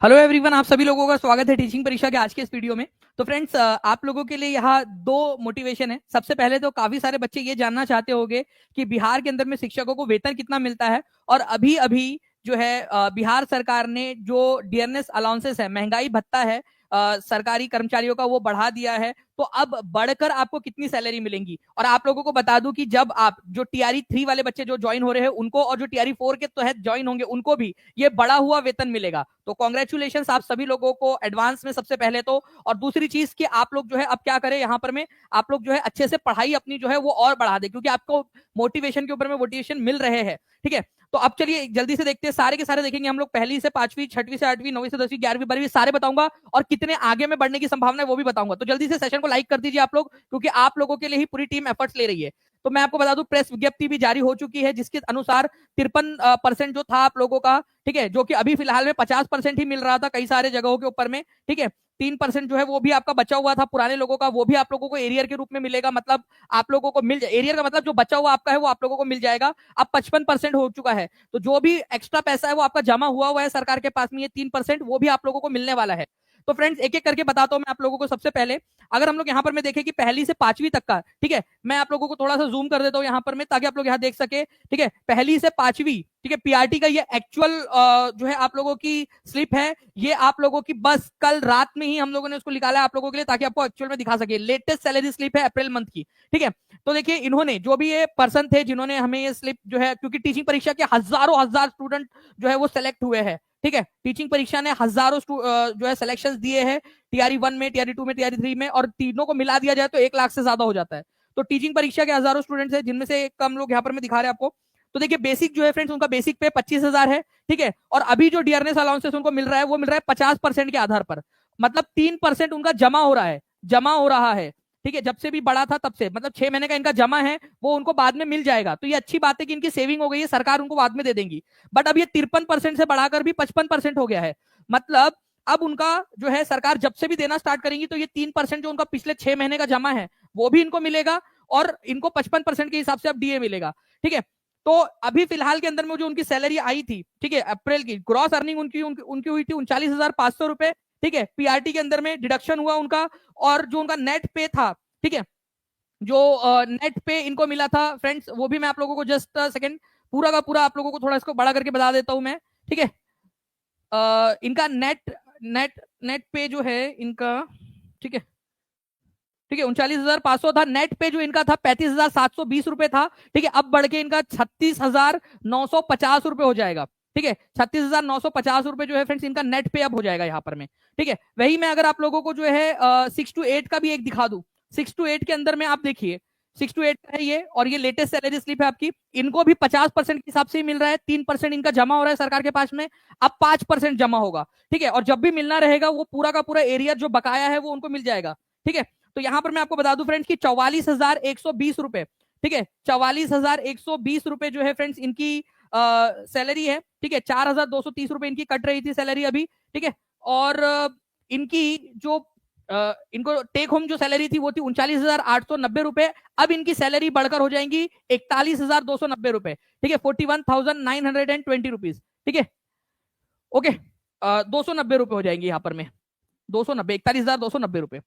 Hello everyone, आप सभी लोगों का स्वागत है टीचिंग परीक्षा के आज के इस वीडियो में। तो फ्रेंड्स, आप लोगों के लिए यहाँ दो मोटिवेशन है। सबसे पहले तो काफी सारे बच्चे ये जानना चाहते होंगे कि बिहार के अंदर में शिक्षकों को वेतन कितना मिलता है। और अभी अभी जो है बिहार सरकार ने जो डियरनेस अलाउंसेस है, महंगाई भत्ता है सरकारी कर्मचारियों का, वो बढ़ा दिया है। तो अब बढ़कर आपको कितनी सैलरी मिलेंगी। और आप लोगों को बता दूं कि जब आप जो टीआरई 3 वाले बच्चे जो ज्वाइन हो रहे हैं उनको, और जो टीआरई 4 के तहत ज्वाइन होंगे उनको भी ये बढ़ा हुआ वेतन मिलेगा। तो कॉन्ग्रेचुलेशन आप सभी लोगों को एडवांस में सबसे पहले तो। और दूसरी चीज कि आप लोग जो है अब क्या करें, यहाँ पर में आप लोग जो है अच्छे से पढ़ाई अपनी जो है वो और बढ़ा दे, क्योंकि आपको मोटिवेशन के ऊपर में मोटिवेशन मिल रहे हैं। ठीक है, तो अब चलिए जल्दी से देखते हैं, सारे के सारे देखेंगे हम लोग। पहली से पांचवी, छठवीं से आठवीं, नौवीं से 10वीं, 11वीं, 12वीं सारे बताऊंगा, और कितने आगे में बढ़ने की संभावना है वो भी बताऊंगा। तो जल्दी से सेशन को लाइक कर दीजिए आप लोग, क्योंकि आप लोगों के लिए ही पूरी टीम एफर्ट्स ले रही है। तो मैं आपको बता दूं, प्रेस विज्ञप्ति भी जारी हो चुकी है, जिसके अनुसार 53% जो था आप लोगों का, ठीक है, जो कि अभी फिलहाल में 50% ही मिल रहा था कई सारे जगहों के ऊपर में। ठीक है, 3% जो है वो भी आपका बचा हुआ था पुराने लोगों का, वो भी आप लोगों को एरियर के रूप में मिलेगा। मतलब आप लोगों को मिल जाए, एरियर का मतलब जो बचा हुआ आपका है वो आप लोगों को मिल जाएगा। अब 55% हो चुका है, तो जो भी एक्स्ट्रा पैसा है वो आपका जमा हुआ है सरकार के पास में, ये 3% वो भी आप लोगों को मिलने वाला है। तो फ्रेंड्स, एक एक करके बताता हूं मैं आप लोगों को। सबसे पहले अगर हम लोग यहाँ पर में देखें कि पहली से पांचवी तक का, ठीक है, मैं आप लोगों को थोड़ा सा जूम कर देता हूँ यहाँ पर में, ताकि आप लोग यहाँ देख सके। ठीक है, पहली से पांचवी, ठीक है, पीआरटी का ये एक्चुअल जो है आप लोगों की स्लिप है। ये आप लोगों की बस कल रात में ही हम लोगों ने उसको निकाला है आप लोगों के लिए, ताकि आपको एक्चुअल में दिखा सके। लेटेस्ट सैलरी स्लिप है अप्रैल मंथ की। ठीक है, तो देखिए इन्होंने जो भी ये पर्सन थे जिन्होंने हमें ये स्लिप जो है, क्योंकि टीचिंग परीक्षा के हजारों हजार स्टूडेंट जो है वो सेलेक्ट हुए हैं। ठीक है, टीचिंग परीक्षा ने हजारों जो है सिलेक्शन दिए हैं, टीआरई 1 में, टीआरई 2 में, टीआरई 3 में, और तीनों को मिला दिया जाए तो 1 लाख से ज्यादा हो जाता है। तो टीचिंग परीक्षा के हजारों स्टूडेंट्स हैं, जिनमें से कम लोग यहाँ पर मैं दिखा रहे हैं आपको। तो देखिए बेसिक जो है फ्रेंड्स, उनका बेसिक पे 25,000 है। ठीक है, और अभी जो डियरनेस अलाउंसेस उनको मिल रहा है वो मिल रहा है 50% के आधार पर। मतलब 3% उनका जमा हो रहा है, जमा हो रहा है। ठीक है, जब से भी बढ़ा था तब से, मतलब 6 महीने का इनका जमा है, वो उनको बाद में मिल जाएगा। तो ये अच्छी बात है कि इनकी सेविंग हो गई है, सरकार उनको बाद में दे देंगी। बट अब ये 53% से बढ़ाकर भी 55% हो गया है। मतलब अब उनका जो है सरकार जब से भी देना स्टार्ट करेंगी तो ये 3% जो उनका पिछले 6 महीने का जमा है वो भी इनको मिलेगा, और इनको 55% के हिसाब से अब डीए मिलेगा। ठीक है, तो अभी फिलहाल के अंदर में जो उनकी सैलरी आई थी, ठीक है, अप्रैल की ग्रॉस अर्निंग उनकी हुई थी 39,500 रुपए। ठीक है, पीआरटी के अंदर में डिडक्शन हुआ उनका, और जो उनका नेट पे था, ठीक है, जो नेट पे इनको मिला था फ्रेंड्स, वो भी मैं आप लोगों को जस्ट सेकंड पूरा का पूरा आप लोगों को थोड़ा इसको बड़ा करके बता देता हूं मैं। ठीक है, इनका नेट नेट नेट पे जो है इनका, ठीक है, ठीक है, 39,500 था नेट पे, जो इनका था 35,720 रुपए था। ठीक है, अब बढ़ के इनका 36,950 रुपए हो जाएगा। ठीक है, 36,950 रुपए जो है फ्रेंड्स इनका नेट पे अब हो जाएगा यहाँ पर में। ठीक है, वही मैं अगर आप लोगों को जो है 6 to 8 का भी एक दिखा दूं, 6 to 8 के अंदर में आप देखिए, 6 to 8 का है ये, और ये लेटेस्ट सैलरी स्लिप है आपकी। इनको भी 50% के हिसाब से ही मिल रहा है, 3% इनका जमा हो रहा है सरकार के पास में, अब 5% जमा होगा। ठीक है, और जब भी मिलना रहेगा वो पूरा का पूरा एरिया जो बकाया है वो उनको मिल जाएगा। ठीक है, तो यहां पर मैं आपको बता दूं फ्रेंड्स की 44,120 रुपए, ठीक है, 44,120 रुपए जो है फ्रेंड्स इनकी सैलरी है। ठीक है, 4,230 रुपए इनकी कट रही थी सैलरी अभी। ठीक है, और इनकी जो इनको टेक होम जो सैलरी थी वो थी 39,890 रुपए। अब इनकी सैलरी बढ़कर हो जाएंगी 41,290 रुपए। ठीक है, 41,920 रुपीज। ठीक है, ओके, 290 रुपए हो जाएंगे यहाँ पर में, 290, 41,290 रुपए।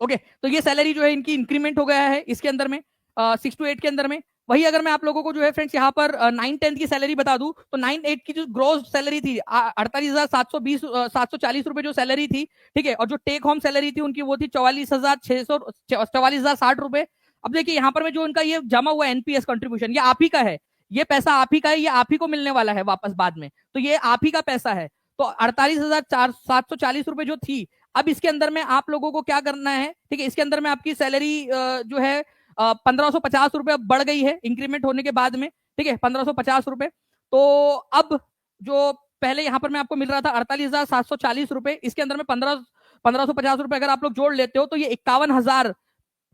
ओके, तो ये सैलरी जो है इनकी इंक्रीमेंट हो गया है इसके अंदर में, 6 to 8 के अंदर में। वही अगर मैं आप लोगों को जो है फ्रेंड्स यहाँ पर 9-10 की सैलरी बता दूं, तो 9-8 की जो ग्रोस सैलरी थी 48,740 रुपए जो सैलरी थी। ठीक है, और जो टेक होम सैलरी थी उनकी वो थी 44,600, 44,060 रुपए। अब देखिए यहाँ पर में जो इनका ये जमा हुआ एनपीएस कंट्रीब्यूशन, ये आप ही का है, ये पैसा आप ही का है, ये आप ही को मिलने वाला है वापस बाद में, तो ये आप ही का पैसा है। तो 48,740 रुपए जो थी, अब इसके अंदर में आप लोगों को क्या करना है, ठीक है, इसके अंदर में आपकी सैलरी जो है 1,550 रुपए बढ़ गई है इंक्रीमेंट होने के बाद में। ठीक है, 1,550 रुपए। तो अब जो पहले यहां पर मैं आपको मिल रहा था 48,740 रुपए, इसके अंदर में 1,550 रुपए अगर आप लोग जोड़ लेते हो तो ये 51,000,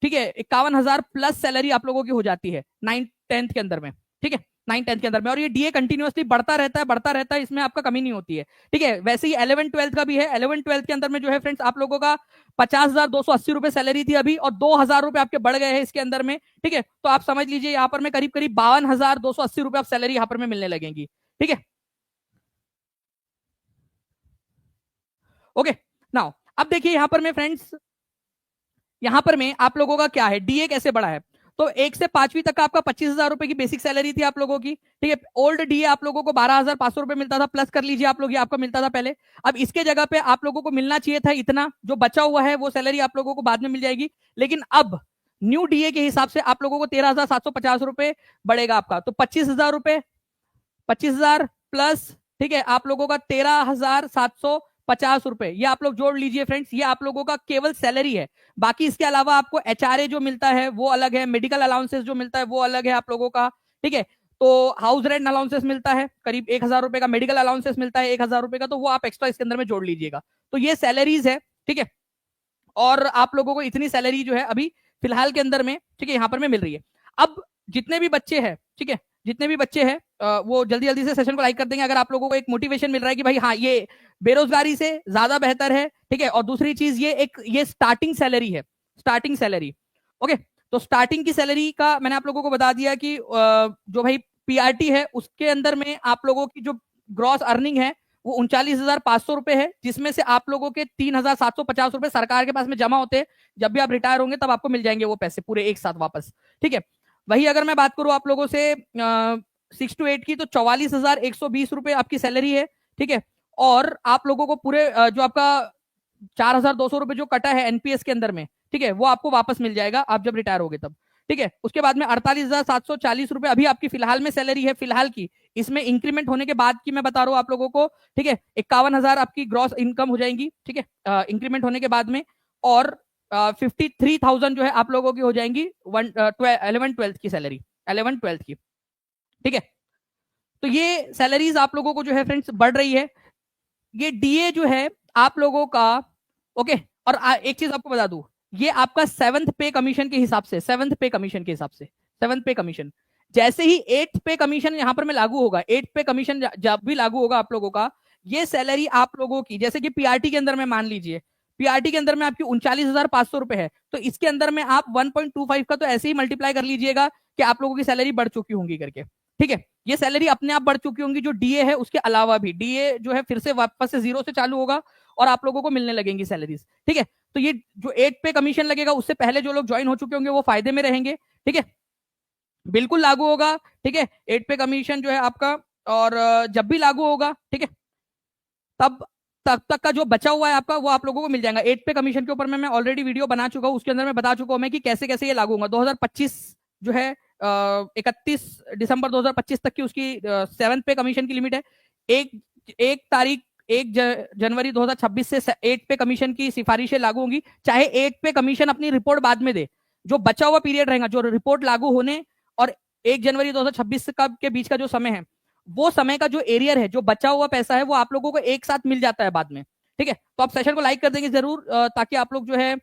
ठीक है, 51,000 प्लस सैलरी आप लोगों की हो जाती है 9-10 के अंदर में। ठीक है, 9-10 के अंदर में, और ये डीए कंटिन्यूअसली बढ़ता रहता है, बढ़ता रहता है, इसमें आपका कमी नहीं होती है। ठीक है, वैसे ही 11-12 का भी है। 11-12 के अंदर में जो है फ्रेंड्स आप लोगों का 50,280 रुपए सैलरी थी अभी, और 2,000 रुपए आपके बढ़ गए हैं इसके अंदर में। ठीक है, तो आप समझ लीजिए यहाँ पर में करीब करीब 52,280 रुपए आप सैलरी यहाँ पर में मिलने लगेंगी। ठीक है, ओके नाउ अब देखिए यहां पर मैं फ्रेंड्स, यहां पर में आप लोगों का क्या है, डीए कैसे बढ़ा है। तो 1 से 5वीं तक का आपका 25,000 रुपए की बेसिक सैलरी थी आप लोगों की, ठीक है। ओल्ड डीए आप लोगों को 12,500 रुपए मिलता था, प्लस कर लीजिए आप लोग, ये आपको मिलता था पहले। अब इसके जगह पे आप लोगों को मिलना चाहिए था इतना, जो बचा हुआ है वो सैलरी आप लोगों को बाद में मिल जाएगी। लेकिन अब न्यू डीए के हिसाब से आप लोगों को 13,750 रुपए बढ़ेगा आपका। तो 25,000 रुपए, 25,000 प्लस, ठीक है, आप लोगों का 13,750 रुपए, ये आप लोग जोड़ लीजिए फ्रेंड्स। ये आप लोगों का केवल सैलरी है। बाकी इसके अलावा आपको एचआरए जो मिलता है वो अलग है, मेडिकल अलाउंसेस जो मिलता है वो अलग है आप लोगों का, ठीक है। तो हाउस रेंट अलाउंसेस मिलता है करीब 1,000 रुपए का, मेडिकल अलाउंसेस मिलता है 1,000 रुपए का, तो वो आप एक्स्ट्रा इसके अंदर में जोड़ लीजिएगा। तो ये सैलरीज है, ठीक है। और आप लोगों को इतनी सैलरी जो है अभी फिलहाल के अंदर में, ठीक है, यहां पर में मिल रही है। अब जितने भी बच्चे हैं, ठीक है, जितने भी बच्चे हैं वो जल्दी जल्दी से सेशन को लाइक कर देंगे अगर आप लोगों को एक मोटिवेशन मिल रहा है कि भाई हाँ ये बेरोजगारी से ज्यादा बेहतर है, ठीक है। और दूसरी चीज ये स्टार्टिंग सैलरी है, स्टार्टिंग सैलरी। ओके, तो स्टार्टिंग की सैलरी का मैंने आप लोगों को बता दिया कि जो भाई पीआरटी है उसके अंदर में आप लोगों की जो ग्रॉस अर्निंग है वो 39,500 रुपए है, जिसमें से आप लोगों के 3,750 रुपए सरकार के पास में जमा होते हैं। जब भी आप रिटायर होंगे तब आपको मिल जाएंगे वो पैसे पूरे एक साथ वापस, ठीक है। वही अगर मैं बात करूं आप लोगों से 6 to 8 की, तो 44,120 रुपए आपकी सैलरी है, ठीक है। और आप लोगों को पूरे जो आपका 4,200 रुपए जो कटा है एनपीएस के अंदर में, ठीक है, वो आपको वापस मिल जाएगा आप जब रिटायर होगे तब, ठीक है। उसके बाद में 48,740 रुपए अभी आपकी फिलहाल में सैलरी है, फिलहाल की। इसमें इंक्रीमेंट होने के बाद की मैं बता रहा हूँ आप लोगों को, ठीक है। 51,000 आपकी ग्रॉस इनकम हो जाएंगी, ठीक है, इंक्रीमेंट होने के बाद में। और 53,000 जो है आप लोगों की हो जाएंगी 11th-12th की सैलरी, 11th-12th की, ठीक है। तो ये सैलरीज आप लोगों को जो है फ्रेंड्स बढ़ रही है। ये डीए जो है आप लोगों का, ओके। और एक चीज आपको बता दूं, ये आपका 7th पे कमीशन के हिसाब से, 7th पे कमीशन के हिसाब से, 7th पे कमीशन जैसे ही 8th पे कमीशन यहां पर में लागू होगा, 8th पे कमीशन जब भी लागू होगा आप लोगों का, ये सैलरी आप लोगों की, जैसे कि पीआरटी के अंदर में मान लीजिए, पीआरटी के अंदर में आपकी 39,500 रुपए है, तो इसके अंदर में आप 1.25 का तो ऐसे ही मल्टीप्लाई कर लीजिएगा कि आप लोगों की सैलरी बढ़ चुकी होंगी करके, ठीक है। ये सैलरी अपने आप बढ़ चुकी होंगी, जो डीए है उसके अलावा भी डीए जो है फिर से वापस से जीरो से चालू होगा और आप लोगों को मिलने लगेंगी सैलरीज, ठीक है। तो ये जो 8 पे कमीशन लगेगा उससे पहले जो लोग ज्वाइन हो चुके होंगे वो फायदे में रहेंगे, ठीक है, बिल्कुल लागू होगा, ठीक है। 8 पे कमीशन जो है आपका, और जब भी लागू होगा, ठीक है, तब तब तक का जो बचा हुआ है आपका वो आप लोगों को मिल जाएगा। 8 पे कमीशन के ऊपर मैं ऑलरेडी वीडियो बना चुका हूं, उसके अंदर मैं बता चुका हूं मैं कि कैसे कैसे ये लागू होगा। 2025 जो है 31 दिसंबर 2025 तक की उसकी 7th पे कमीशन की लिमिट है। एक एक तारीख 1 जनवरी 2026 से 8 पे कमीशन की सिफारिशें लागू होंगी, चाहे 8 पे कमीशन अपनी रिपोर्ट बाद में दे। जो बचा हुआ पीरियड रहेगा, जो रिपोर्ट लागू होने और 1 जनवरी 2026 का के बीच का जो समय है, वो समय का जो एरियर है, जो बचा हुआ पैसा है, वो आप लोगों को एक साथ मिल जाता है बाद में, ठीक है। तो आप सेशन को लाइक कर देंगे जरूर, ताकि आप लोग जो है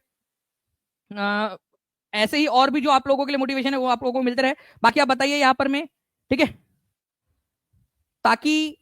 ऐसे ही और भी जो आप लोगों के लिए मोटिवेशन है वो आप लोगों को मिलते रहे। बाकी आप बताइए यहाँ पर में, ठीक है, ताकि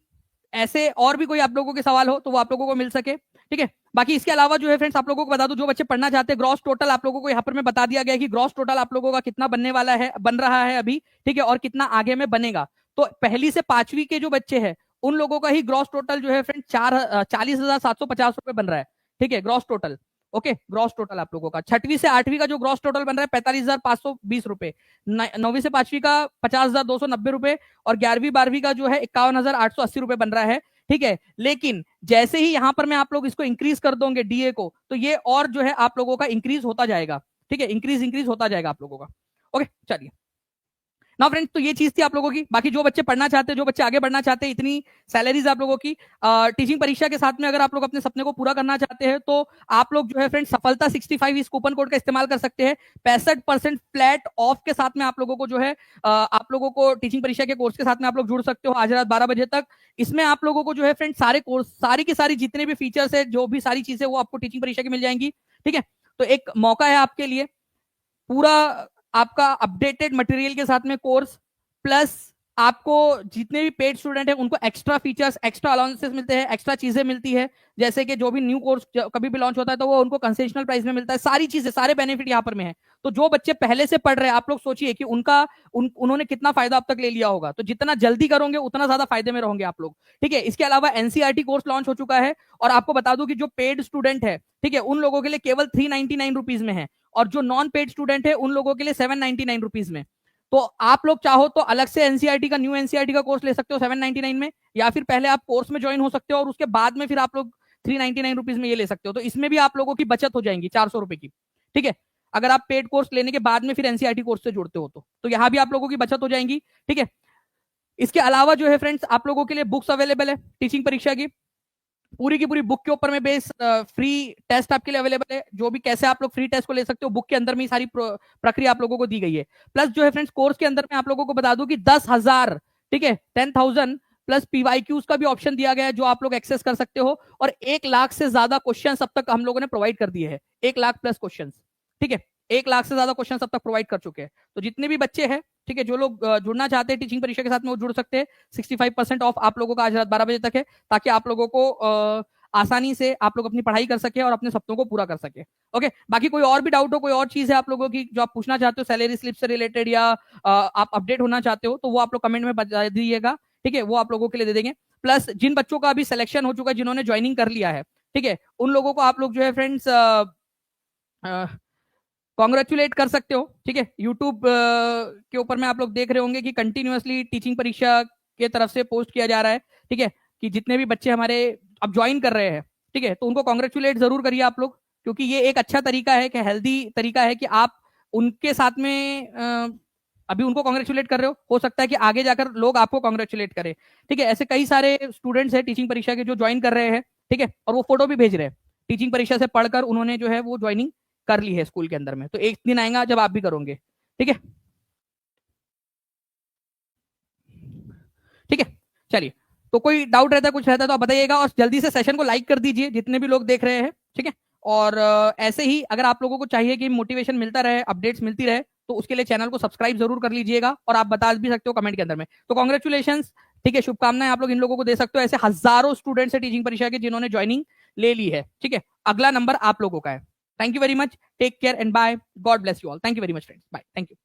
ऐसे और भी कोई आप लोगों के सवाल हो तो वो आप लोगों को मिल सके, ठीक है। बाकी इसके अलावा जो है फ्रेंड्स आप लोगों को बता दूं, जो बच्चे पढ़ना चाहते हैं, ग्रॉस टोटल आप लोगों को यहाँ पर मैं बता दिया गया कि ग्रॉस टोटल आप लोगों का कितना बनने वाला है, बन रहा है अभी, ठीक है, और कितना आगे में बनेगा। तो 1ली से 5वीं के जो बच्चे हैं उन लोगों का ही ग्रॉस टोटल जो है फ्रेंड 40,750 रुपए बन रहा है, ठीक है, gross total. Okay, gross total आप लोगों का 6वीं से 8वीं का जो ग्रॉस टोटल बन रहा है 45,520 रुपए, 9वीं से 5वीं का 50,290 रुपए, और 11वीं 12वीं का जो है 51,880 रुपए बन रहा है, ठीक है। लेकिन जैसे ही यहां पर मैं आप लोग इसको इंक्रीज कर दोगे डीए को, तो ये और जो है आप लोगों का इंक्रीज होता जाएगा, ठीक है, इंक्रीज होता जाएगा आप लोगों का। ओके, चलिए ना फ्रेंड्स, तो ये चीज थी आप लोगों की। बाकी जो बच्चे पढ़ना चाहते हैं, जो बच्चे आगे बढ़ना चाहते हैं, इतनी सैलरीज आप लोगों की टीचिंग परीक्षा के साथ में अगर आप लोग अपने सपने को पूरा करना चाहते हैं, तो आप लोग जो है फ्रेंड्स सफलता 65 इस कूपन कोड का इस्तेमाल कर सकते हैं। 65% फ्लैट ऑफ के साथ में आप लोगों को जो है आप लोगों को टीचिंग परीक्षा के कोर्स के साथ में आप लोग जुड़ सकते हो आज रात 12 बजे तक। इसमें आप लोगों को जो है फ्रेंड्स सारे कोर्स, सारी की सारी जितने भी फीचर्स है, जो भी सारी चीजें वो आपको टीचिंग परीक्षा की मिल जाएंगी, ठीक है। तो एक मौका है आपके लिए, पूरा आपका अपडेटेड मटेरियल के साथ में कोर्स, प्लस आपको जितने भी पेड स्टूडेंट हैं उनको एक्स्ट्रा फीचर्स, एक्स्ट्रा अलाउंसेस मिलते हैं, एक्स्ट्रा चीजें मिलती है, जैसे कि जो भी न्यू कोर्स कभी भी लॉन्च होता है तो वो उनको कंसेशनल प्राइस में मिलता है, सारी चीजें, सारे बेनिफिट यहाँ पर में है। तो जो बच्चे पहले से पढ़ रहे हैं, आप लोग सोचिए कि उन्होंने कितना फायदा अब तक ले लिया होगा। तो जितना जल्दी करोगे उतना ज्यादा फायदे में रहोगे आप लोग, ठीक है। इसके अलावा एनसीईआरटी कोर्स लॉन्च हो चुका है, और आपको बता दूं कि जो पेड स्टूडेंट है, ठीक है, उन लोगों के लिए केवल 399 रुपीज में है, और जो नॉन पेड स्टूडेंट है उन लोगों के लिए 799 रुपीज में। तो आप लोग चाहो तो अलग से एनसीईआरटी का, न्यू एनसीईआरटी का कोर्स ले सकते हो 799 में, या फिर पहले आप कोर्स में ज्वाइन हो सकते हो और उसके बाद में फिर आप लोग 399 रुपीज में ये ले सकते हो। तो इसमें भी आप लोगों की बचत हो जाएंगी 400 रुपए की, ठीक है, अगर आप पेड कोर्स लेने के बाद में फिर एनसीईआरटी कोर्स से जुड़ते हो तो यहां भी आप लोगों की बचत हो जाएंगी, ठीक है। इसके अलावा जो है फ्रेंड्स, आप लोगों के लिए बुक्स अवेलेबल है टीचिंग परीक्षा की, पूरी की पूरी बुक के ऊपर में बेस, फ्री टेस्ट आपके लिए अवेलेबल है, जो भी कैसे आप लोग फ्री टेस्ट को ले सकते हो, बुक के अंदर में सारी प्रक्रिया आप लोगों को दी गई है। प्लस जो है फ्रेंड्स, कोर्स के अंदर में आप लोगों को बता दूं कि 10,000, ठीक है, 10,000 प्लस पीवाईक्यूज का भी ऑप्शन दिया गया है, जो आप लोग एक्सेस कर सकते हो, और 1 लाख से ज्यादा क्वेश्चन अब तक हम लोगों ने प्रोवाइड कर दिए हैं, 1 लाख प्लस क्वेश्चन, ठीक है, 1 लाख से ज्यादा क्वेश्चन अब तक प्रोवाइड कर चुके हैं। तो जितने भी बच्चे हैं, ठीक है, जो लोग जुड़ना चाहते हैं टीचिंग परीक्षा के साथ में, वो जुड़ सकते हैं। 65% ऑफ आप लोगों का आज रात 12 बजे तक है, ताकि आप लोगों को आसानी से आप लोग अपनी पढ़ाई कर सके और अपने सपनों को पूरा कर सके। ओके, बाकी कोई और भी डाउट हो, कोई और चीज है आप लोगों की जो आप पूछना चाहते हो सैलरी स्लिप से रिलेटेड, या आप अपडेट होना चाहते हो, तो वो आप लोग कमेंट में बता दीजिएगा, ठीक है, वो आप लोगों के लिए दे देंगे। प्लस जिन बच्चों का अभी सिलेक्शन हो चुका है, जिन्होंने ज्वाइनिंग कर लिया है, ठीक है, उन लोगों को आप लोग जो है फ्रेंड्स कॉन्ग्रेचुलेट कर सकते हो, ठीक है। यूट्यूब के ऊपर में आप लोग देख रहे होंगे कि कंटिन्यूअसली टीचिंग परीक्षा के तरफ से पोस्ट किया जा रहा है, ठीक है, कि जितने भी बच्चे हमारे अब ज्वाइन कर रहे हैं, ठीक है, तो उनको कॉन्ग्रेचुलेट जरूर करिए आप लोग, क्योंकि ये एक अच्छा तरीका है, कि हेल्दी तरीका है कि आप उनके साथ में अभी उनको कॉन्ग्रेचुलेट कर रहे हो सकता है कि आगे जाकर लोग आपको कॉन्ग्रेचुलेट करें, ठीक है। ऐसे कई सारे स्टूडेंट्स हैं टीचिंग परीक्षा के जो ज्वाइन कर रहे हैं, ठीक है, और वो फोटो भी भेज रहे हैं, टीचिंग परीक्षा से पढ़कर उन्होंने जो है वो ज्वाइनिंग कर ली है स्कूल के अंदर में। तो एक दिन आएगा जब आप भी करोगे, ठीक है, ठीक है। चलिए, तो कोई डाउट रहता है, कुछ रहता है तो आप बताइएगा, और जल्दी से सेशन को लाइक कर दीजिए जितने भी लोग देख रहे हैं, ठीक है। और ऐसे ही अगर आप लोगों को चाहिए कि मोटिवेशन मिलता रहे, अपडेट्स मिलती रहे, तो उसके लिए चैनल को सब्सक्राइब जरूर कर लीजिएगा, और आप बता भी सकते हो कमेंट के अंदर में। तो कॉन्ग्रेचुलेशन, ठीक है, शुभकामनाएं आप लोग इन लोगों को दे सकते हो। ऐसे हजारों स्टूडेंट्स है टीचिंग परीक्षा के जिन्होंने ज्वाइनिंग ले ली है, ठीक है, अगला नंबर आप लोगों का है। Thank you very much, take care and bye, God bless you all, thank you very much friends, bye, thank you.